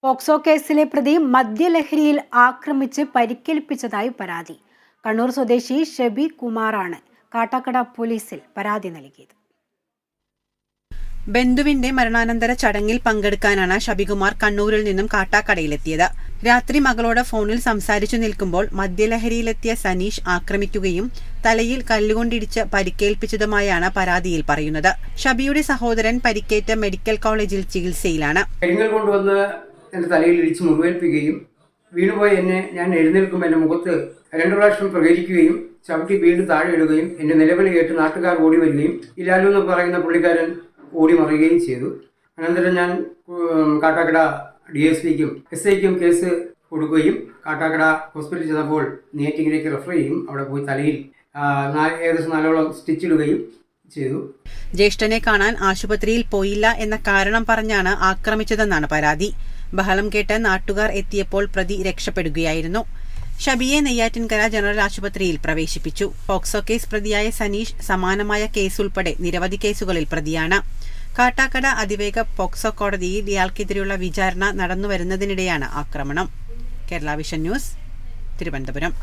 POCSO കേസിലെ പ്രതി മദ്യലഹരിയിൽ ആക്രമിച്ച് പരിക്കേൽപ്പിച്ചതായി പരാതി. കണ്ണൂർ സ്വദേശി ഷബി കുമാറാണ് കാട്ടാക്കട പോലീസിൽ പരാതി നൽകിയത്. ബന്ധുവിന്റെ മരണാനന്തര ചടങ്ങിൽ പങ്കെടുക്കാനാണ് ഷബികുമാർ കണ്ണൂരിൽ നിന്നും കാട്ടാക്കടയിലെത്തിയത്. രാത്രി മകളോട് ഫോണിൽ സംസാരിച്ചു നിൽക്കുമ്പോൾ മദ്യലഹരിയിലെത്തിയ സനീഷ് ആക്രമിക്കുകയും തലയിൽ കല്ലുകൊണ്ടിടിച്ച് പരിക്കേൽപ്പിച്ചതുമായാണ് പരാതിയിൽ പറയുന്നത്. ഷബിയുടെ സഹോദരൻ പരിക്കേറ്റ മെഡിക്കൽ കോളേജിൽ ചികിത്സയിലാണ്. എൻ്റെ തലയിൽ ഇടിച്ച് മുറിവേൽപ്പിക്കുകയും വീണുപോയി ഞാൻ എഴുന്നേൽക്കുമ്പോൾ എൻ്റെ മുഖത്ത് 2 പ്രാവശ്യം പ്രകരിക്കുകയും ചവിട്ടി വീണ്ടും താഴെ ഇടുകയും എൻ്റെ നിലവിളി കേട്ട് നാട്ടുകാർ ഓടി വരികയും ഇലാലു എന്ന് പറയുന്ന പുള്ളിക്കാരൻ ഓടി മറിയുകയും ചെയ്തു. അനന്തരം ഞാൻ കാട്ടാക്കട DSPക്കും SIക്കും കേസ് കൊടുക്കുകയും കാട്ടാക്കട ഹോസ്പിറ്റലിൽ ചെന്നപ്പോൾ നെയ്യാറ്റിൻകരയ്ക്ക് റെഫർ ചെയ്യും. അവിടെ പോയി തലയിൽ ഏകദേശം 4ഓളം സ്റ്റിച്ചിടുകയും ചെയ്തു. ജ്യേഷ്ഠനെ കാണാൻ ആശുപത്രിയിൽ പോയില്ല എന്ന കാരണം പറഞ്ഞാണ് ആക്രമിച്ചതെന്നാണ് പരാതി. ബഹളം കേട്ട് നാട്ടുകാർ എത്തിയപ്പോൾ പ്രതി രക്ഷപ്പെടുകയായിരുന്നു. ഷബിയെ നെയ്യാറ്റിൻകര ജനറൽ ആശുപത്രിയിൽ പ്രവേശിപ്പിച്ചു. പോക്സോ കേസ് പ്രതിയായ സനീഷ് സമാനമായ കേസുൾപ്പെടെ നിരവധി കേസുകളിൽ പ്രതിയാണ്. കാട്ടാക്കട അതിവേഗ പോക്സോ കോടതിയിൽ ഇയാൾക്കെതിരെയുള്ള വിചാരണ നടന്നുവരുന്നതിനിടെയാണ് ആക്രമണം. Kerala vision news, Thiruvananthapuram.